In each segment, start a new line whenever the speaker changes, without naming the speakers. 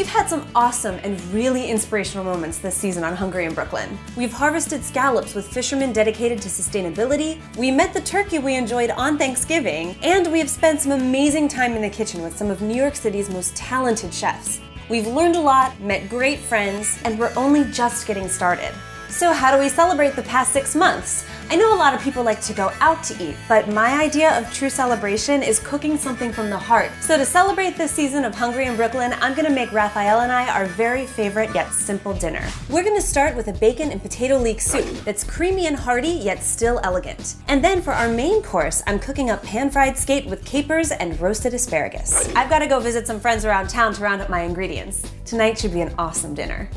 We've had some awesome and really inspirational moments this season on Hungry in Brooklyn. We've harvested scallops with fishermen dedicated to sustainability, we met the turkey we enjoyed on Thanksgiving, and we have spent some amazing time in the kitchen with some of New York City's most talented chefs. We've learned a lot, met great friends, and we're only just getting started. So how do we celebrate the past 6 months? I know a lot of people like to go out to eat, but my idea of true celebration is cooking something from the heart. So to celebrate this season of Hungry in Brooklyn, I'm gonna make Raphael and I our very favorite yet simple dinner. We're gonna start with a bacon and potato leek soup that's creamy and hearty yet still elegant. And then for our main course, I'm cooking up pan-fried skate with capers and roasted asparagus. I've gotta go visit some friends around town to round up my ingredients. Tonight should be an awesome dinner.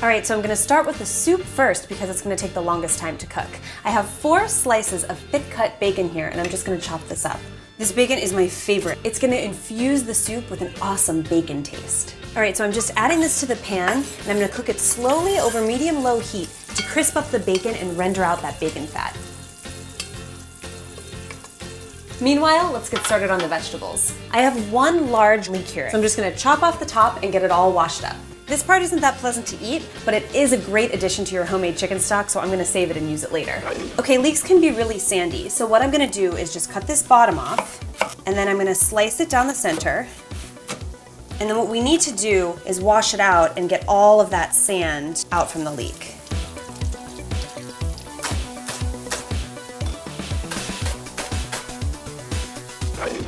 Alright, so I'm going to start with the soup first because it's going to take the longest time to cook. I have 4 slices of thick-cut bacon here, and I'm just going to chop this up. This bacon is my favorite. It's going to infuse the soup with an awesome bacon taste. Alright, so I'm just adding this to the pan, and I'm going to cook it slowly over medium-low heat to crisp up the bacon and render out that bacon fat. Meanwhile, let's get started on the vegetables. I have 1 large leek here, so I'm just going to chop off the top and get it all washed up. This part isn't that pleasant to eat, but it is a great addition to your homemade chicken stock, so I'm gonna save it and use it later. Okay, leeks can be really sandy, so what I'm gonna do is just cut this bottom off, and then I'm gonna slice it down the center. And then what we need to do is wash it out and get all of that sand out from the leek.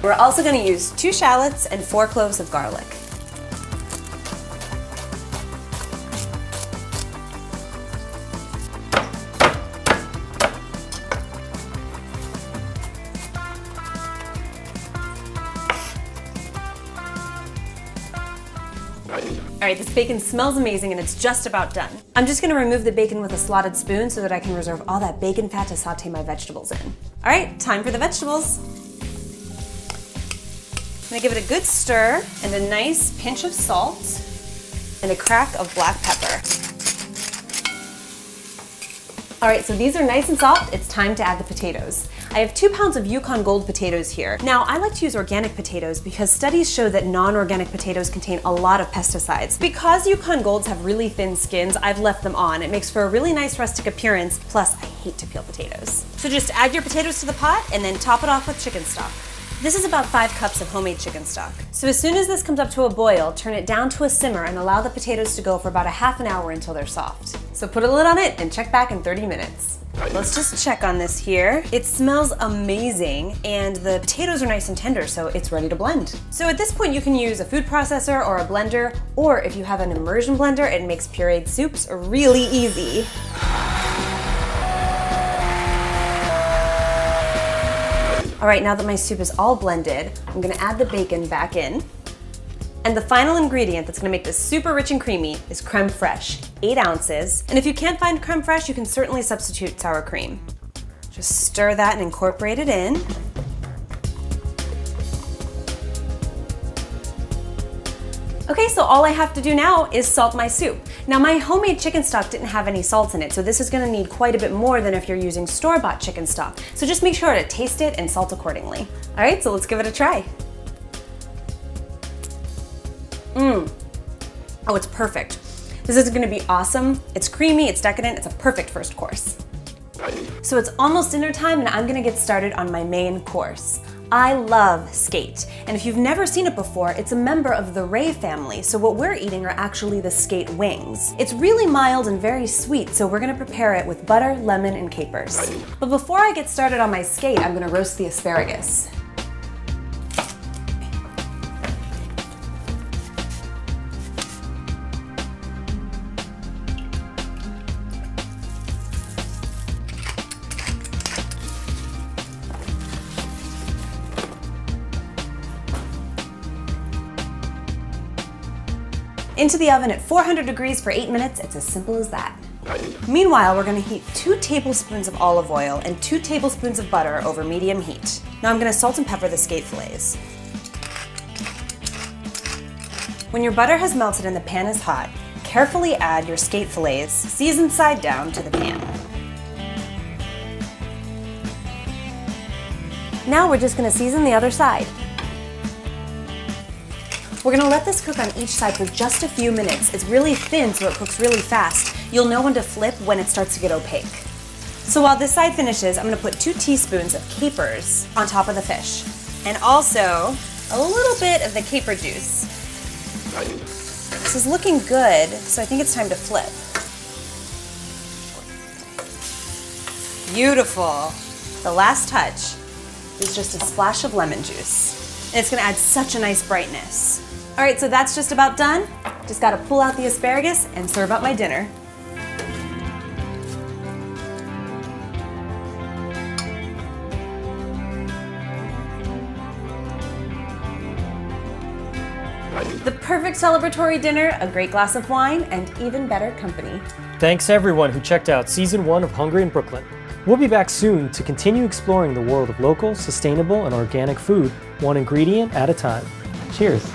We're also gonna use 2 shallots and 4 cloves of garlic. Alright, this bacon smells amazing and it's just about done. I'm just gonna remove the bacon with a slotted spoon so that I can reserve all that bacon fat to saute my vegetables in. Alright, time for the vegetables. I'm gonna give it a good stir and a nice pinch of salt and a crack of black pepper. Alright, so these are nice and soft. It's time to add the potatoes. I have 2 pounds of Yukon Gold potatoes here. Now, I like to use organic potatoes because studies show that non-organic potatoes contain a lot of pesticides. Because Yukon Golds have really thin skins, I've left them on. It makes for a really nice rustic appearance, plus I hate to peel potatoes. So just add your potatoes to the pot and then top it off with chicken stock. This is about 5 cups of homemade chicken stock. So as soon as this comes up to a boil, turn it down to a simmer and allow the potatoes to go for about a half an hour until they're soft. So put a lid on it and check back in 30 minutes. Let's just check on this here. It smells amazing and the potatoes are nice and tender, so it's ready to blend. So at this point you can use a food processor or a blender, or if you have an immersion blender, it makes pureed soups really easy. All right, now that my soup is all blended, I'm gonna add the bacon back in. And the final ingredient that's gonna make this super rich and creamy is creme fraiche, 8 ounces. And if you can't find creme fraiche, you can certainly substitute sour cream. Just stir that and incorporate it in. Okay, so all I have to do now is salt my soup. Now my homemade chicken stock didn't have any salt in it, so this is gonna need quite a bit more than if you're using store-bought chicken stock. So just make sure to taste it and salt accordingly. All right, so let's give it a try. Oh, it's perfect. This is gonna be awesome. It's creamy, it's decadent, it's a perfect first course. So it's almost dinner time and I'm gonna get started on my main course. I love skate, and if you've never seen it before, it's a member of the ray family, so what we're eating are actually the skate wings. It's really mild and very sweet, so we're gonna prepare it with butter, lemon, and capers. But before I get started on my skate, I'm gonna roast the asparagus. Into the oven at 400 degrees for 8 minutes. It's as simple as that. Meanwhile, we're gonna heat 2 tablespoons of olive oil and 2 tablespoons of butter over medium heat. Now I'm gonna salt and pepper the skate fillets. When your butter has melted and the pan is hot, carefully add your skate fillets, seasoned side down, to the pan. Now we're just gonna season the other side. We're gonna let this cook on each side for just a few minutes. It's really thin, so it cooks really fast. You'll know when to flip when it starts to get opaque. So while this side finishes, I'm gonna put 2 teaspoons of capers on top of the fish. And also a little bit of the caper juice. This is looking good, so I think it's time to flip. Beautiful. The last touch is just a splash of lemon juice. And it's gonna add such a nice brightness. All right, so that's just about done. Just gotta pull out the asparagus and serve up my dinner. The perfect celebratory dinner, a great glass of wine, and even better company.
Thanks everyone who checked out Season 1 of Hungry in Brooklyn. We'll be back soon to continue exploring the world of local, sustainable, and organic food, one ingredient at a time. Cheers.